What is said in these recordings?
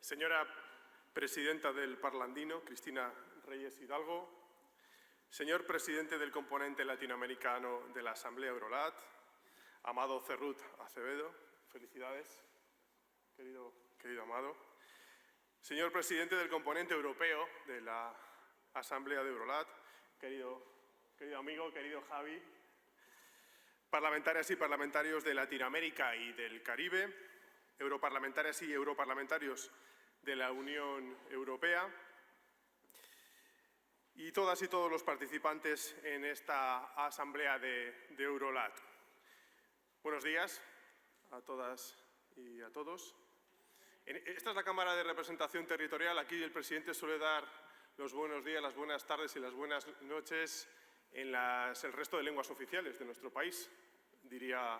Señora presidenta del Parlamento, Cristina Reyes Hidalgo, señor presidente del componente latinoamericano de la Asamblea Eurolat, Amado Cerrut Acevedo, felicidades, querido Amado, señor presidente del componente europeo de la Asamblea de Eurolat, querido amigo, querido Javi, parlamentarias y parlamentarios de Latinoamérica y del Caribe, europarlamentarias y europarlamentarios de la Unión Europea y todas y todos los participantes en esta Asamblea de Eurolat. Buenos días a todas y a todos. Esta es la Cámara de Representación Territorial. Aquí el presidente suele dar los buenos días, las buenas tardes y las buenas noches en el resto de lenguas oficiales de nuestro país. Diría,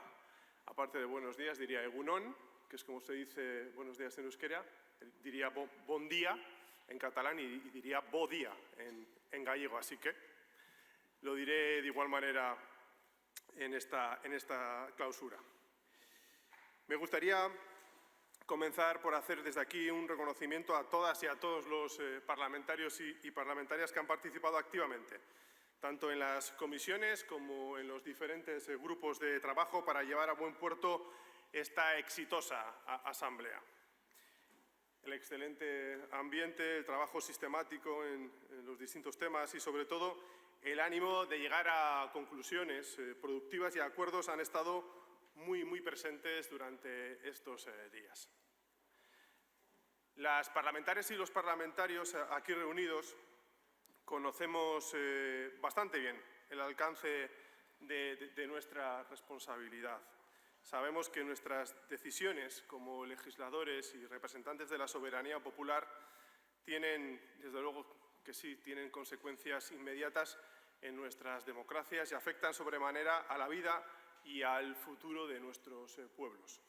aparte de buenos días, diría egunon, que es como se dice buenos días en euskera, diría bon día en catalán y diría bo día en gallego. Así que lo diré de igual manera en esta clausura. Me gustaría comenzar por hacer desde aquí un reconocimiento a todas y a todos los parlamentarios y parlamentarias que han participado activamente, tanto en las comisiones como en los diferentes grupos de trabajo para llevar a buen puerto esta exitosa asamblea. El excelente ambiente, el trabajo sistemático en los distintos temas y, sobre todo, el ánimo de llegar a conclusiones productivas y acuerdos han estado muy presentes durante estos días. Las parlamentarias y los parlamentarios aquí reunidos conocemos bastante bien el alcance de nuestra responsabilidad. Sabemos que nuestras decisiones como legisladores y representantes de la soberanía popular tienen, desde luego que sí, tienen consecuencias inmediatas en nuestras democracias y afectan sobremanera a la vida y al futuro de nuestros pueblos.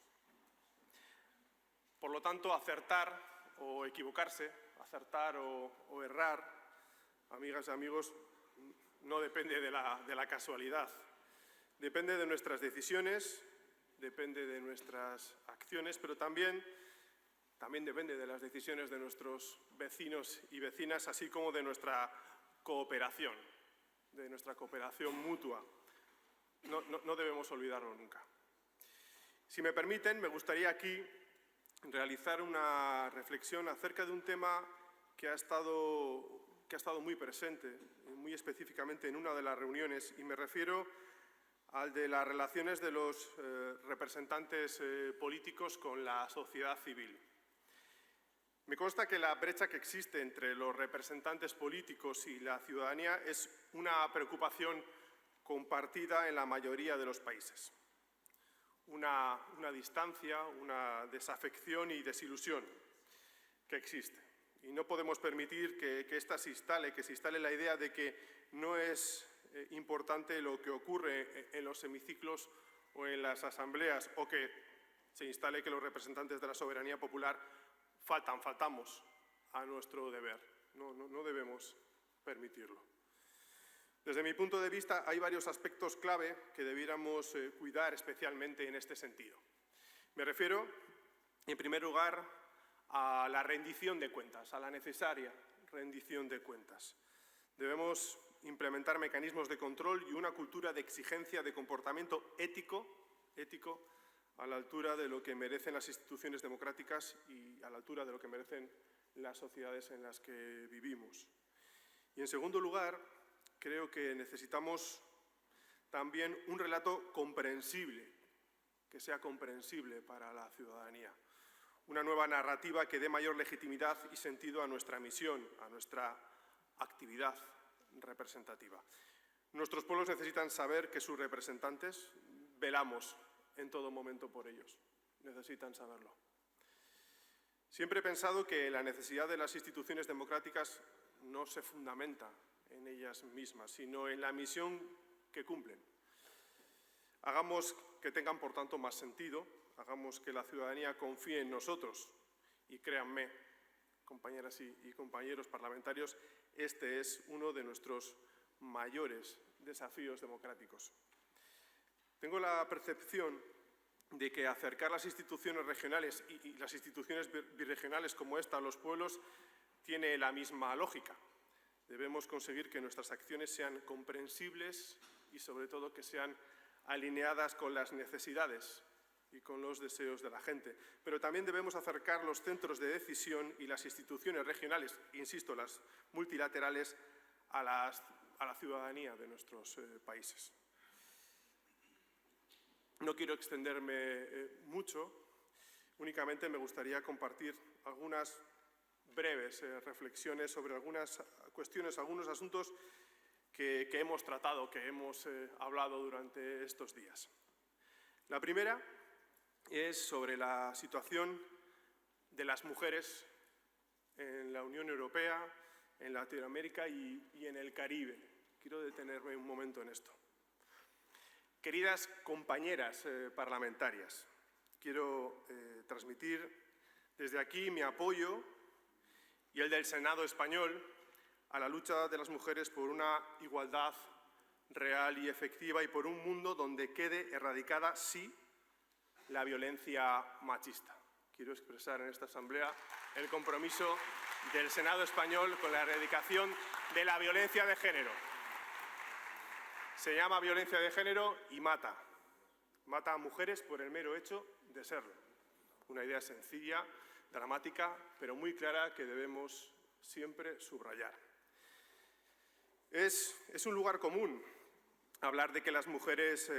Por lo tanto, acertar o equivocarse, acertar o errar, amigas y amigos, no depende de la casualidad. Depende de nuestras decisiones, depende de nuestras acciones, pero también depende de las decisiones de nuestros vecinos y vecinas, así como de nuestra cooperación mutua. No debemos olvidarlo nunca. Si me permiten, me gustaría aquí realizar una reflexión acerca de un tema que ha estado muy presente, muy específicamente en una de las reuniones, y me refiero al de las relaciones de los representantes políticos con la sociedad civil. Me consta que la brecha que existe entre los representantes políticos y la ciudadanía es una preocupación compartida en la mayoría de los países. Una distancia, una desafección y desilusión que existe. Y no podemos permitir que esta se instale la idea de que no es importante lo que ocurre en los hemiciclos o en las asambleas, o que se instale que los representantes de la soberanía popular faltamos a nuestro deber. No debemos permitirlo. Desde mi punto de vista, hay varios aspectos clave que debiéramos cuidar especialmente en este sentido. Me refiero, en primer lugar, a la rendición de cuentas, a la necesaria rendición de cuentas. Debemos implementar mecanismos de control y una cultura de exigencia de comportamiento ético a la altura de lo que merecen las instituciones democráticas y a la altura de lo que merecen las sociedades en las que vivimos. Y, en segundo lugar, creo que necesitamos también un relato comprensible, que sea comprensible para la ciudadanía. Una nueva narrativa que dé mayor legitimidad y sentido a nuestra misión, a nuestra actividad representativa. Nuestros pueblos necesitan saber que sus representantes velamos en todo momento por ellos. Necesitan saberlo. Siempre he pensado que la necesidad de las instituciones democráticas no se fundamenta en ellas mismas, sino en la misión que cumplen. Hagamos que tengan, por tanto, más sentido, hagamos que la ciudadanía confíe en nosotros y, créanme, compañeras y compañeros parlamentarios, este es uno de nuestros mayores desafíos democráticos. Tengo la percepción de que acercar las instituciones regionales y las instituciones birregionales como esta a los pueblos tiene la misma lógica. Debemos conseguir que nuestras acciones sean comprensibles y, sobre todo, que sean alineadas con las necesidades y con los deseos de la gente. Pero también debemos acercar los centros de decisión y las instituciones regionales, insisto, las multilaterales, a la ciudadanía de nuestros países. No quiero extenderme mucho, únicamente me gustaría compartir algunas breves reflexiones sobre algunas cuestiones, algunos asuntos que hemos tratado, que hemos hablado durante estos días. La primera es sobre la situación de las mujeres en la Unión Europea, en Latinoamérica y en el Caribe. Quiero detenerme un momento en esto. Queridas compañeras parlamentarias, quiero transmitir desde aquí mi apoyo y el del Senado español a la lucha de las mujeres por una igualdad real y efectiva y por un mundo donde quede erradicada, sí, la violencia machista. Quiero expresar en esta Asamblea el compromiso del Senado español con la erradicación de la violencia de género. Se llama violencia de género y mata. Mata a mujeres por el mero hecho de serlo. Una idea sencilla, dramática, pero muy clara que debemos siempre subrayar. Es un lugar común hablar de que a las mujeres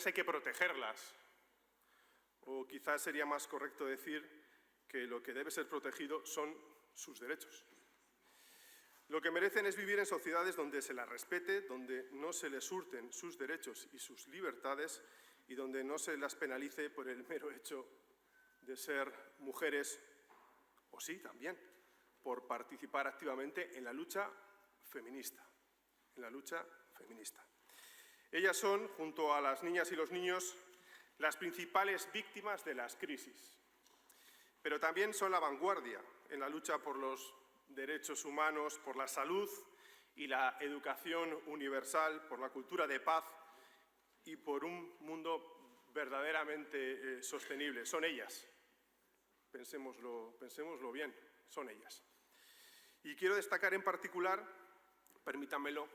hay que protegerlas. O quizás sería más correcto decir que lo que debe ser protegido son sus derechos. Lo que merecen es vivir en sociedades donde se las respete, donde no se les hurten sus derechos y sus libertades y donde no se las penalice por el mero hecho de ser mujeres, o sí, también, por participar activamente en la lucha feminista. Ellas son, junto a las niñas y los niños, las principales víctimas de las crisis, pero también son la vanguardia en la lucha por los derechos humanos, por la salud y la educación universal, por la cultura de paz y por un mundo verdaderamente sostenible. Son ellas. Pensémoslo bien, son ellas. Y quiero destacar en particular, permítanmelo,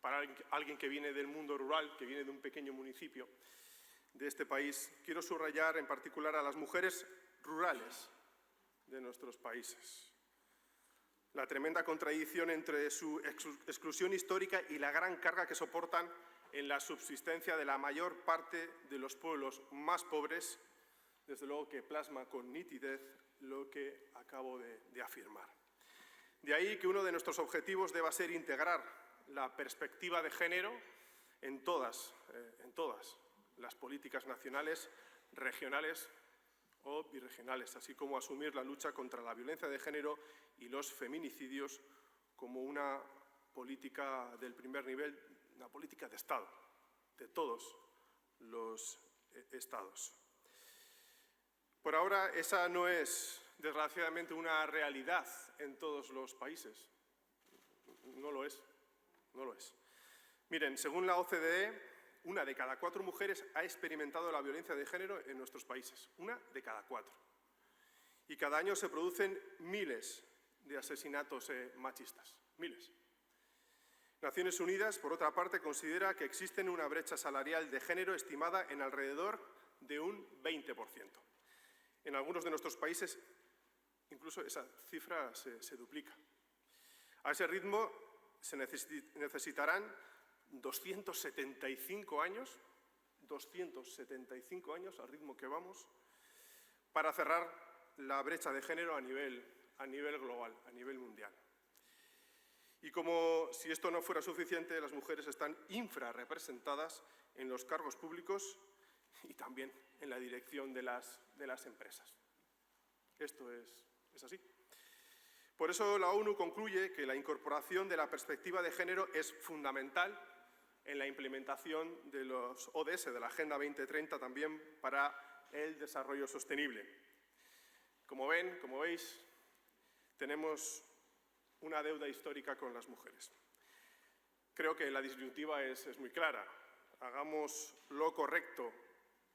para alguien que viene del mundo rural, que viene de un pequeño municipio de este país, quiero subrayar en particular a las mujeres rurales de nuestros países. La tremenda contradicción entre su exclusión histórica y la gran carga que soportan en la subsistencia de la mayor parte de los pueblos más pobres, desde luego que plasma con nitidez lo que acabo de afirmar. De ahí que uno de nuestros objetivos deba ser integrar la perspectiva de género en todas las políticas nacionales, regionales o birregionales, así como asumir la lucha contra la violencia de género y los feminicidios como una política del primer nivel, una política de Estado, de todos los Estados. Por ahora, esa no es, desgraciadamente, una realidad en todos los países. No lo es. Miren, según la OCDE, 1 de cada 4 mujeres ha experimentado la violencia de género en nuestros países. 1 de cada 4. Y cada año se producen miles de asesinatos machistas. Miles. Naciones Unidas, por otra parte, considera que existe una brecha salarial de género estimada en alrededor de un 20%. En algunos de nuestros países, incluso esa cifra se duplica. A ese ritmo se necesitarán 275 años, al ritmo que vamos, para cerrar la brecha de género a nivel global, a nivel mundial. Y como si esto no fuera suficiente, las mujeres están infrarrepresentadas en los cargos públicos y también en la dirección de las empresas. Esto es así. Por eso la ONU concluye que la incorporación de la perspectiva de género es fundamental en la implementación de los ODS, de la Agenda 2030, también para el desarrollo sostenible. Como veis, tenemos una deuda histórica con las mujeres. Creo que la disyuntiva es muy clara. Hagamos lo correcto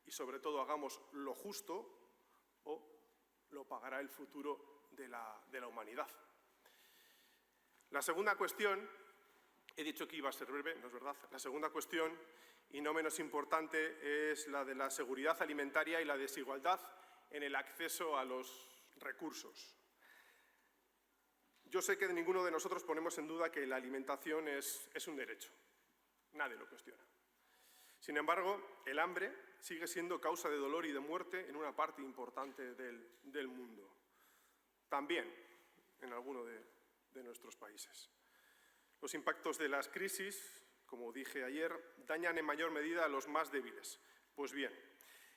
y, sobre todo, hagamos lo justo o lo pagará el futuro de la humanidad. La segunda cuestión, he dicho que iba a ser breve, no es verdad. La segunda cuestión, y no menos importante, es la de la seguridad alimentaria y la desigualdad en el acceso a los recursos. Yo sé que ninguno de nosotros ponemos en duda que la alimentación es un derecho. Nadie lo cuestiona. Sin embargo, el hambre sigue siendo causa de dolor y de muerte en una parte importante del mundo. También en alguno de nuestros países. Los impactos de las crisis, como dije ayer, dañan en mayor medida a los más débiles. Pues bien,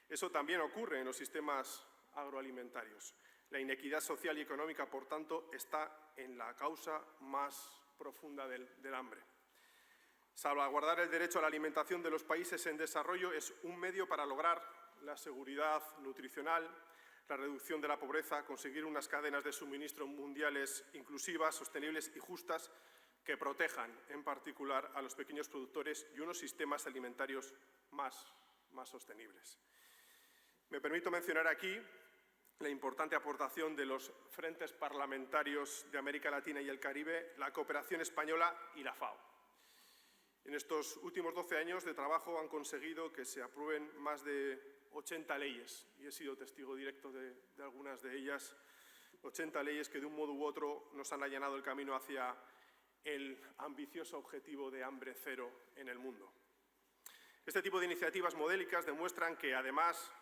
eso también ocurre en los sistemas agroalimentarios. La inequidad social y económica, por tanto, está en la causa más profunda del hambre. Salvaguardar el derecho a la alimentación de los países en desarrollo es un medio para lograr la seguridad nutricional, la reducción de la pobreza, conseguir unas cadenas de suministro mundiales inclusivas, sostenibles y justas que protejan, en particular, a los pequeños productores y unos sistemas alimentarios más sostenibles. Me permito mencionar aquí la importante aportación de los frentes parlamentarios de América Latina y el Caribe, la cooperación española y la FAO. En estos últimos 12 años de trabajo han conseguido que se aprueben más de 80 leyes, y he sido testigo directo de algunas de ellas, 80 leyes que de un modo u otro nos han allanado el camino hacia el ambicioso objetivo de hambre cero en el mundo. Este tipo de iniciativas modélicas demuestran que, además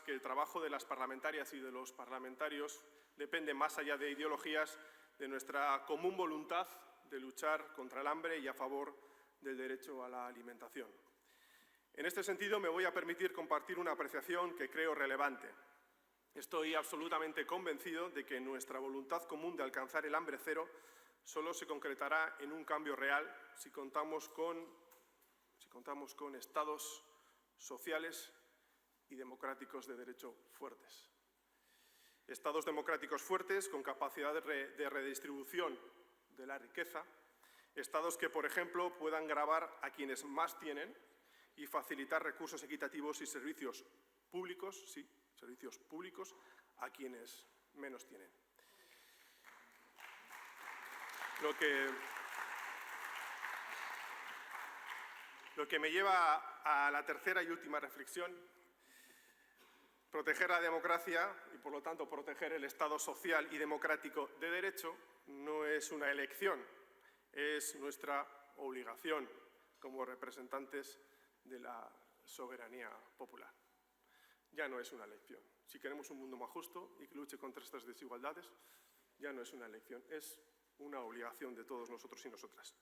que el trabajo de las parlamentarias y de los parlamentarios depende, más allá de ideologías, de nuestra común voluntad de luchar contra el hambre y a favor del derecho a la alimentación. En este sentido, me voy a permitir compartir una apreciación que creo relevante. Estoy absolutamente convencido de que nuestra voluntad común de alcanzar el hambre cero solo se concretará en un cambio real si contamos con estados sociales y democráticos de derecho fuertes. Estados democráticos fuertes con capacidad de redistribución de la riqueza, estados que, por ejemplo, puedan gravar a quienes más tienen y facilitar recursos equitativos y servicios públicos, sí, servicios públicos, a quienes menos tienen. Lo que me lleva a la tercera y última reflexión. Proteger la democracia y, por lo tanto, proteger el Estado social y democrático de derecho no es una elección, es nuestra obligación como representantes de la soberanía popular. Ya no es una elección. Si queremos un mundo más justo y que luche contra estas desigualdades, ya no es una elección, es una obligación de todos nosotros y nosotras.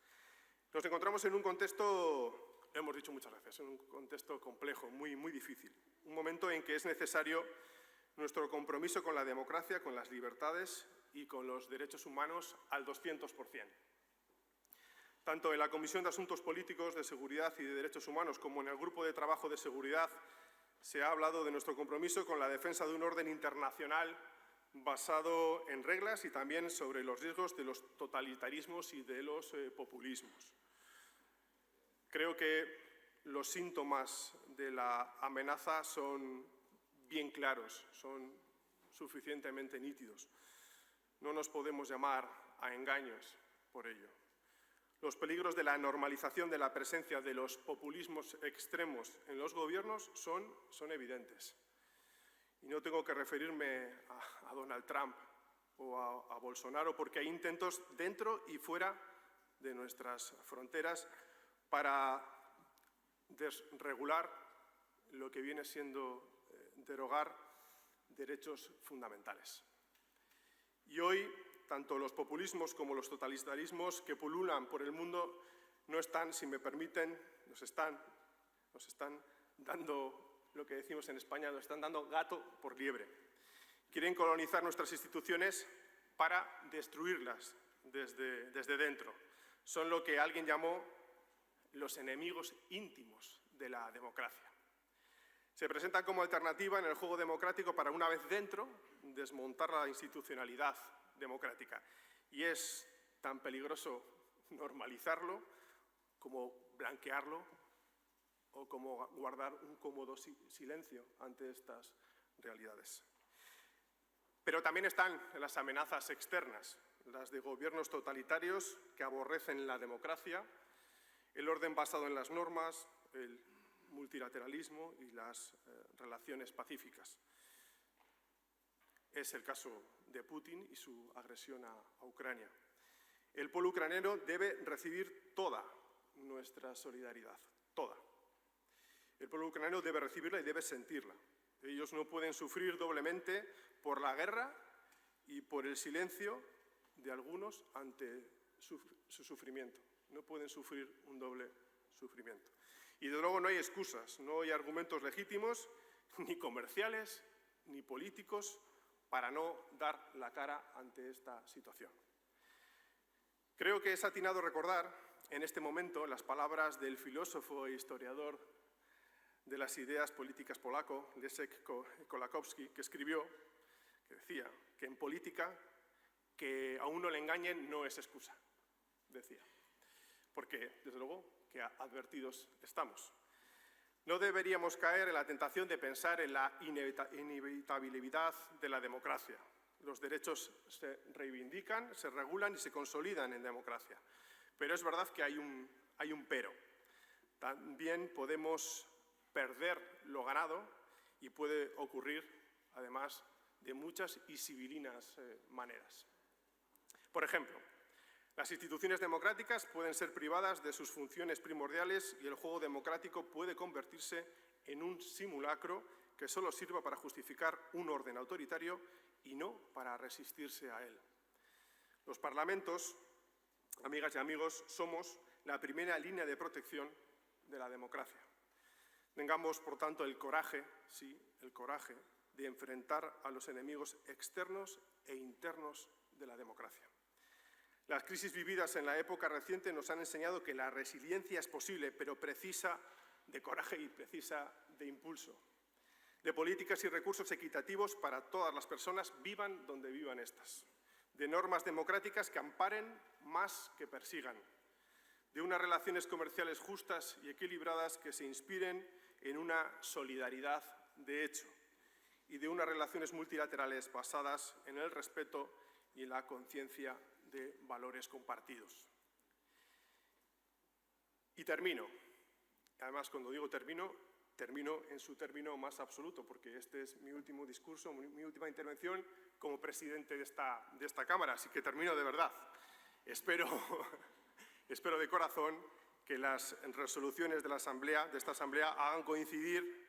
Nos encontramos en un contexto, lo hemos dicho muchas veces, en un contexto complejo, muy difícil. Un momento en que es necesario nuestro compromiso con la democracia, con las libertades y con los derechos humanos al 200%. Tanto en la Comisión de Asuntos Políticos, de Seguridad y de Derechos Humanos como en el Grupo de Trabajo de Seguridad se ha hablado de nuestro compromiso con la defensa de un orden internacional basado en reglas y también sobre los riesgos de los totalitarismos y de los populismos. Creo que los síntomas de la amenaza son bien claros, son suficientemente nítidos. No nos podemos llamar a engaños por ello. Los peligros de la normalización de la presencia de los populismos extremos en los gobiernos son evidentes. Y no tengo que referirme a Donald Trump o a Bolsonaro, porque hay intentos dentro y fuera de nuestras fronteras para desregular lo que viene siendo derogar derechos fundamentales. Y hoy, tanto los populismos como los totalitarismos que pululan por el mundo no están, si me permiten, nos están dando, lo que decimos en España, nos están dando gato por liebre. Quieren colonizar nuestras instituciones para destruirlas desde dentro. Son lo que alguien llamó los enemigos íntimos de la democracia. Se presentan como alternativa en el juego democrático para, una vez dentro, desmontar la institucionalidad democrática. Y es tan peligroso normalizarlo como blanquearlo o cómo guardar un cómodo silencio ante estas realidades. Pero también están las amenazas externas, las de gobiernos totalitarios que aborrecen la democracia, el orden basado en las normas, el multilateralismo y las relaciones pacíficas. Es el caso de Putin y su agresión a Ucrania. El pueblo ucraniano debe recibir toda nuestra solidaridad, toda. El pueblo ucraniano debe recibirla y debe sentirla. Ellos no pueden sufrir doblemente por la guerra y por el silencio de algunos ante su sufrimiento. No pueden sufrir un doble sufrimiento. Y desde luego no hay excusas, no hay argumentos legítimos, ni comerciales, ni políticos, para no dar la cara ante esta situación. Creo que es atinado recordar en este momento las palabras del filósofo e historiador de las ideas políticas polaco, Leszek Kolakowski, que escribió, que decía que en política que a uno le engañen no es excusa, decía, porque desde luego que advertidos estamos. No deberíamos caer en la tentación de pensar en la inevitabilidad de la democracia. Los derechos se reivindican, se regulan y se consolidan en democracia. Pero es verdad que hay un pero. También podemos perder lo ganado y puede ocurrir, además, de muchas y sibilinas maneras. Por ejemplo, las instituciones democráticas pueden ser privadas de sus funciones primordiales y el juego democrático puede convertirse en un simulacro que solo sirva para justificar un orden autoritario y no para resistirse a él. Los parlamentos, amigas y amigos, somos la primera línea de protección de la democracia. Tengamos, por tanto, el coraje, sí, el coraje de enfrentar a los enemigos externos e internos de la democracia. Las crisis vividas en la época reciente nos han enseñado que la resiliencia es posible, pero precisa de coraje y precisa de impulso, de políticas y recursos equitativos para todas las personas, vivan donde vivan estas, de normas democráticas que amparen más que persigan, de unas relaciones comerciales justas y equilibradas que se inspiren en una solidaridad de hecho y de unas relaciones multilaterales basadas en el respeto y en la conciencia de valores compartidos. Y termino. Además, cuando digo termino en su término más absoluto, porque este es mi último discurso, mi última intervención como presidente de esta Cámara, así que termino de verdad. Espero de corazón que las resoluciones de esta Asamblea hagan coincidir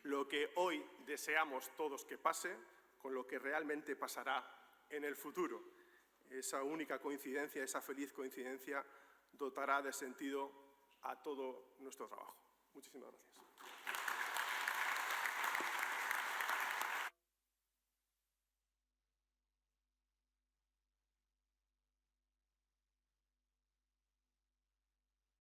lo que hoy deseamos todos que pase con lo que realmente pasará en el futuro. Esa única coincidencia, esa feliz coincidencia, dotará de sentido a todo nuestro trabajo. Muchísimas gracias.